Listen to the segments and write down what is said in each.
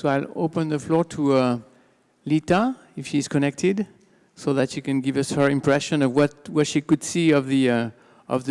So I'll open the floor to Lita, if she's connected, so that she can give us her impression of what she could see of the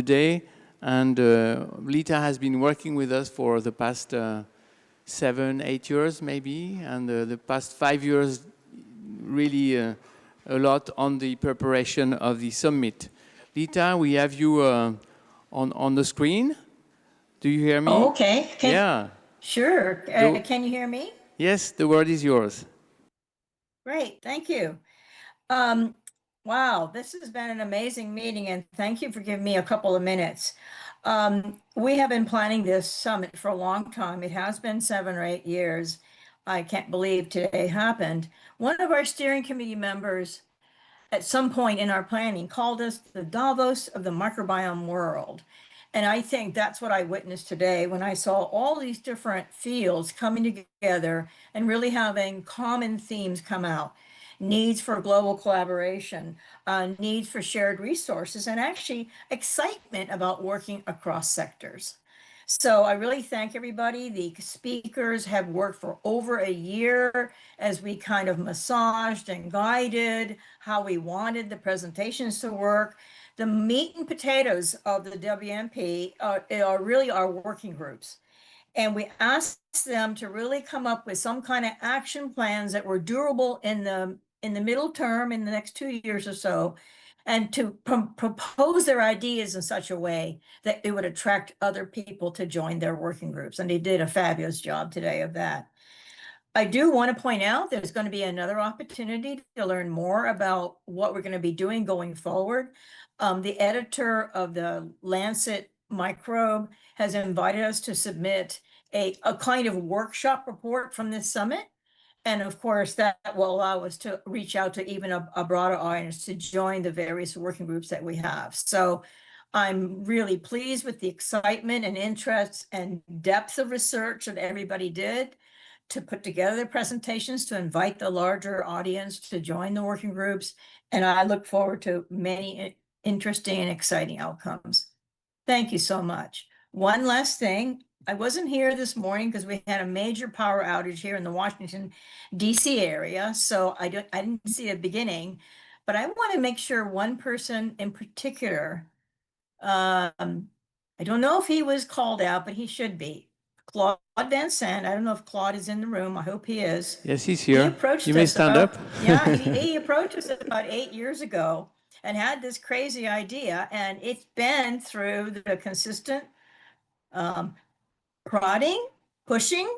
day. And Lita has been working with us for the past 7, 8 years maybe, and the past 5 years really a lot on the preparation of the summit. Lita, we have you on the screen. Do you hear me? Oh, okay. Yeah. Sure. Can you hear me? Yes, the word is yours. Great, thank you. Wow, this has been an amazing meeting, and thank you for giving me a couple of minutes. We have been planning this summit for a long time. It has been 7 or 8 years. I can't believe today happened. One of our steering committee members at some point in our planning called us the Davos of the microbiome world. And I think that's what I witnessed today when I saw all these different fields coming together and really having common themes come out. Needs for global collaboration, needs for shared resources, and actually excitement about working across sectors. So I really thank everybody. The speakers have worked for over a year as we kind of massaged and guided how we wanted the presentations to work. The meat and potatoes of the WMP are really our working groups. And we asked them to really come up with some kind of action plans that were durable in the middle term, in the next 2 years or so, and to propose their ideas in such a way that it would attract other people to join their working groups. And they did a fabulous job today of that. I do want to point out there's going to be another opportunity to learn more about what we're going to be doing going forward. The editor of the Lancet Microbe has invited us to submit a kind of workshop report from this summit. And of course, that will allow us to reach out to even a broader audience to join the various working groups that we have. So I'm really pleased with the excitement and interest and depth of research that everybody did to put together the presentations, to invite the larger audience to join the working groups. And I look forward to many interesting and exciting outcomes. Thank you so much. One last thing. I wasn't here this morning because we had a major power outage here in the Washington, D.C. area, so I didn't see a beginning, but I want to make sure one person in particular, I don't know if he was called out, but he should be. Claude Van Sant. I don't know if Claude is in the room. I hope he is. Yes, he's here. He approached you may us stand up. Yeah, he approached us about 8 years ago and had this crazy idea, and it's been through the consistent prodding, pushing,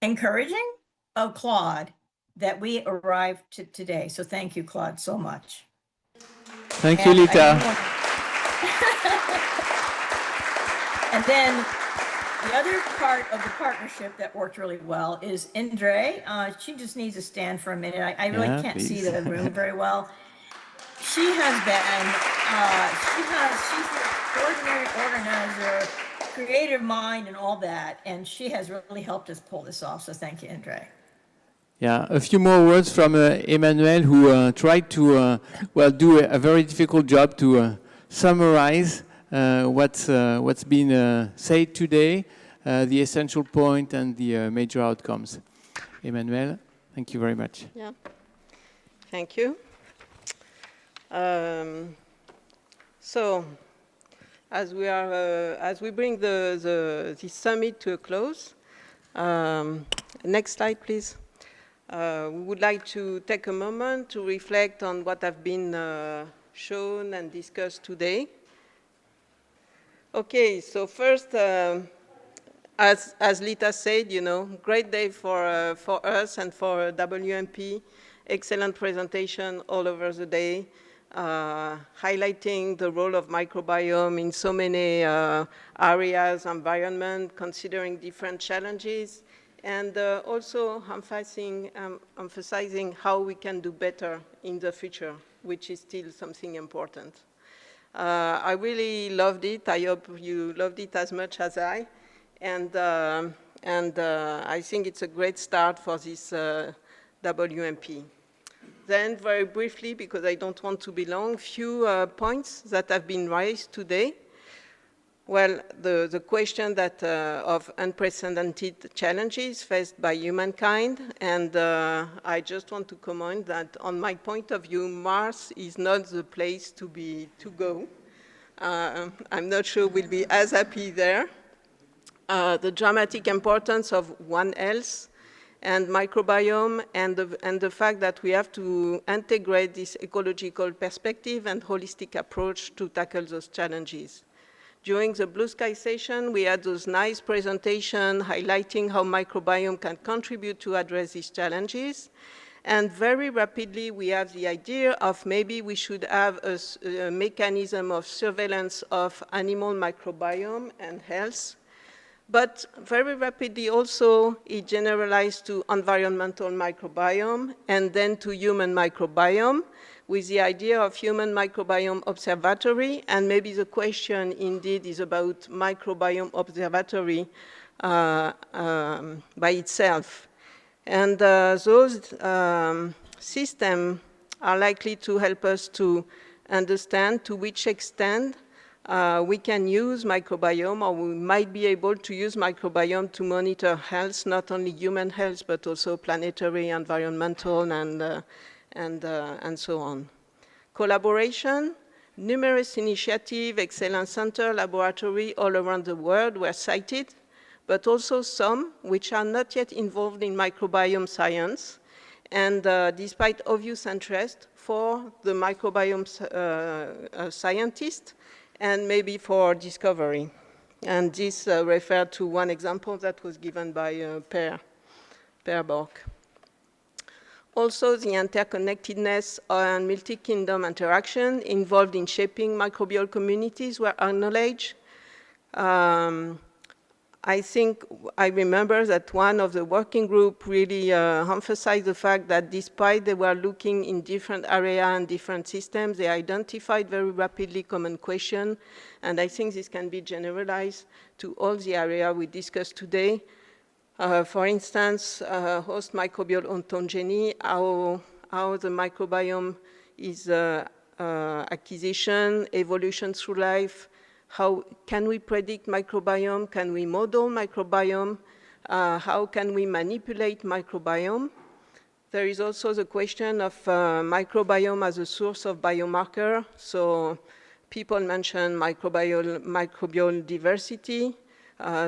encouraging of Claude that we arrived to today. So thank you, Claude, so much. Thank you, Lita. And then the other part of the partnership that worked really well is INRAE. She just needs to stand for a minute. I really can't see the room very well. She has been, she's an extraordinary organizer, creative mind and all that, and she has really helped us pull this off, so thank you, INRAE. Yeah, a few more words from Emmanuel, who tried to do a very difficult job to summarize what's been said today, the essential point and the major outcomes. Emmanuel, thank you very much. Yeah, thank you. So, as we bring the summit to a close, next slide, please. We would like to take a moment to reflect on what have been shown and discussed today. Okay, so first, as Lita said, great day for us and for WMP. Excellent presentation all over the day, highlighting the role of microbiome in so many areas, environment, considering different challenges, and also emphasizing how we can do better in the future, which is still something important. I really loved it. I hope you loved it as much as I. And I think it's a great start for this WMP. Then, very briefly, because I don't want to be long, few points that have been raised today. Well, the question that of unprecedented challenges faced by humankind, and I just want to comment that on my point of view, Mars is not the place to go. I'm not sure we'll be as happy there. The dramatic importance of One Health and microbiome, and the fact that we have to integrate this ecological perspective and holistic approach to tackle those challenges. During the Blue Sky session, we had those nice presentations highlighting how microbiome can contribute to address these challenges. And very rapidly, we have the idea of maybe we should have a mechanism of surveillance of animal microbiome and health. But very rapidly also, it generalized to environmental microbiome and then to human microbiome, with the idea of human microbiome observatory. And maybe the question indeed is about microbiome observatory by itself. And those systems are likely to help us to understand to which extent we can use microbiome, or we might be able to use microbiome to monitor health, not only human health, but also planetary, environmental, and so on. Collaboration, numerous initiatives, excellence center, laboratory all around the world were cited, but also some which are not yet involved in microbiome science. And despite obvious interest for the microbiome scientists, and maybe for discovery. And this referred to one example that was given by Per Bork. Also, the interconnectedness and multi-kingdom interaction involved in shaping microbial communities were acknowledged. I think I remember that one of the working group really emphasized the fact that despite they were looking in different areas and different systems, they identified very rapidly common questions. And I think this can be generalized to all the areas we discussed today. For instance, host microbial ontogeny, how the microbiome is acquisition, evolution through life. How can we predict microbiome? Can we model microbiome? How can we manipulate microbiome? There is also the question of microbiome as a source of biomarker. So people mention microbial diversity,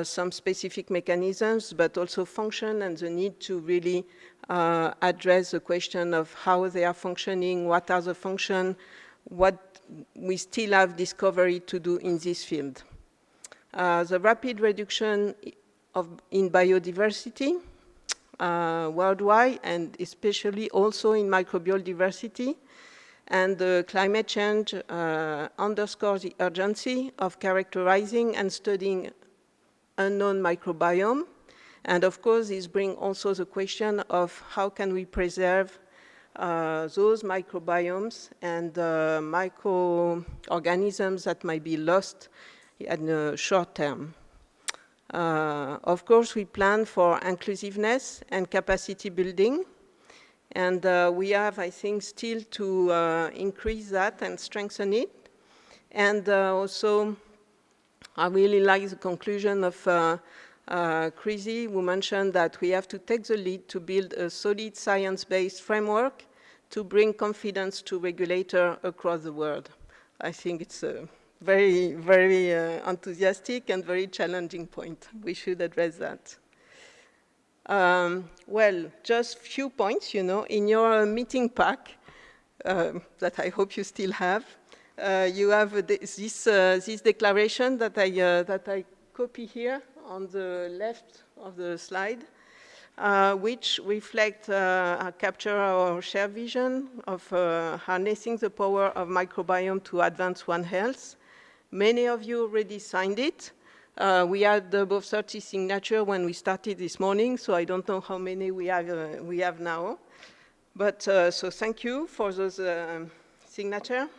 some specific mechanisms, but also function and the need to really address the question of how they are functioning, what are the functions, what we still have discovery to do in this field. The rapid reduction in biodiversity worldwide, and especially also in microbial diversity, and the climate change underscores the urgency of characterizing and studying unknown microbiome. And of course, this brings also the question of how can we preserve those microbiomes and microorganisms that might be lost in the short term. Of course, we plan for inclusiveness and capacity building. And we have, I think, still to increase that and strengthen it. And also, I really like the conclusion of Chrissy, who mentioned that we have to take the lead to build a solid science-based framework to bring confidence to regulators across the world. I think it's a very, very enthusiastic and very challenging point. We should address that. Well, just few points, in your meeting pack that I hope you still have. You have this declaration that I copy here on the left of the slide, which reflect capture our shared vision of harnessing the power of microbiome to advance One Health. Many of you already signed it. We had above 30 signatures when we started this morning, so I don't know how many we have now. But so thank you for those signatures.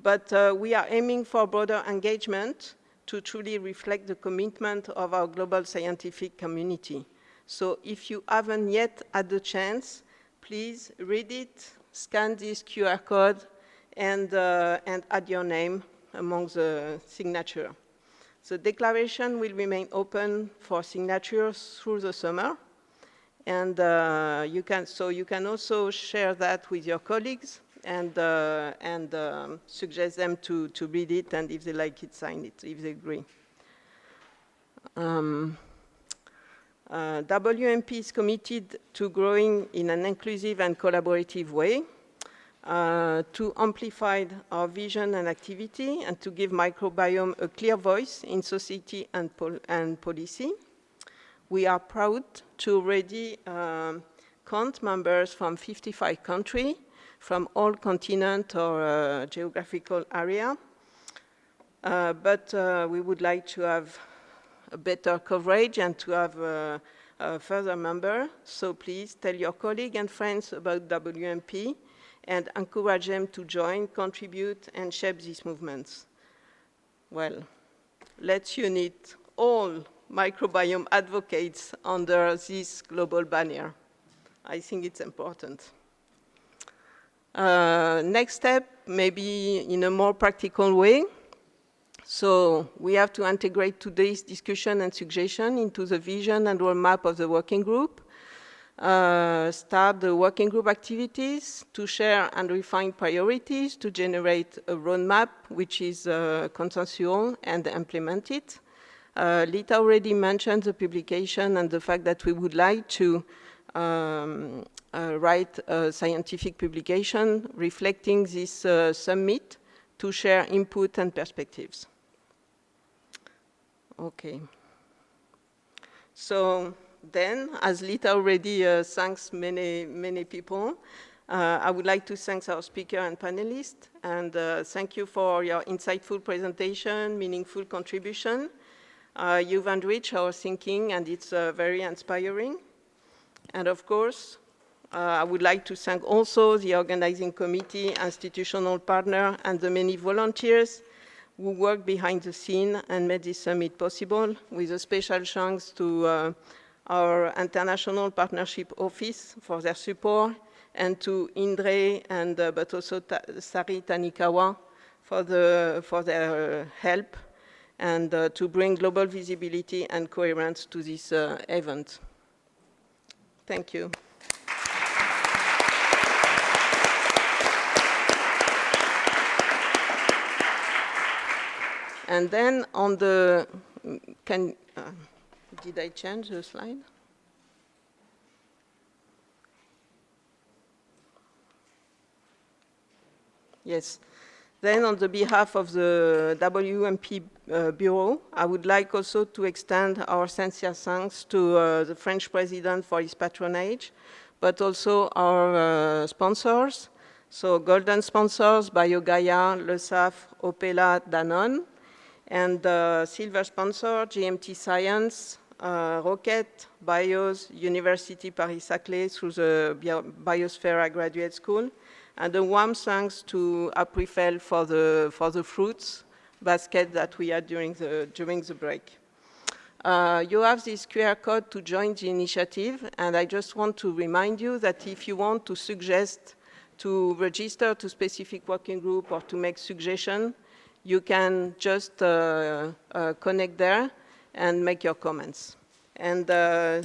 But we are aiming for broader engagement to truly reflect the commitment of our global scientific community. So if you haven't yet had the chance, please read it, scan this QR code, and add your name among the signature. The declaration will remain open for signatures through the summer. And you can also share that with your colleagues and suggest them to read it, and if they like it, sign it, if they agree. WMP is committed to growing in an inclusive and collaborative way, to amplify our vision and activity, and to give microbiome a clear voice in society and policy. We are proud to already count members from 55 countries, from all continents or geographical area. But we would like to have a better coverage and to have a further member. So please tell your colleagues and friends about WMP and encourage them to join, contribute, and shape these movements. Well, let's unite all microbiome advocates under this global banner. I think it's important. Next step, maybe in a more practical way. So we have to integrate today's discussion and suggestion into the vision and roadmap of the working group. Start the working group activities to share and refine priorities to generate a roadmap which is consensual and implement it. Lita already mentioned the publication and the fact that we would like to write a scientific publication reflecting this summit to share input and perspectives. Okay. So then, as Lita already thanks many people, I would like to thank our speaker and panelists, and thank you for your insightful presentation, meaningful contribution. You've enriched our thinking, and it's very inspiring. And of course, I would like to thank also the organizing committee, institutional partner, and the many volunteers who worked behind the scene and made this summit possible, with a special thanks to our International Partnership Office for their support, and to INRAE, and but also Sari Tanikawa for their help, and to bring global visibility and coherence to this event. Thank you. And then on the, did I change the slide? Yes. Then on the behalf of the WMP Bureau, I would like also to extend our sincere thanks to the French President for his patronage, but also our sponsors. So golden sponsors, BioGaia, Le SAF, Opela, Danone, and silver sponsor, GMT Science, Rocket, BIOS, University Paris-Saclay through the Biosphere Graduate School, and a warm thanks to Aprifel for the fruits basket that we had during the break. You have this QR code to join the initiative, and I just want to remind you that if you want to suggest to register to specific working group or to make suggestions, you can just connect there and make your comments. And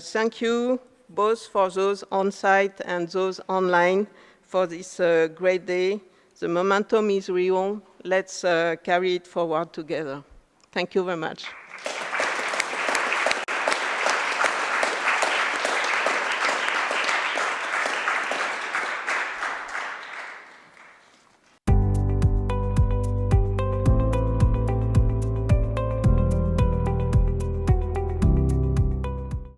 thank you both for those on-site and those online for this great day. The momentum is real. Let's carry it forward together. Thank you very much.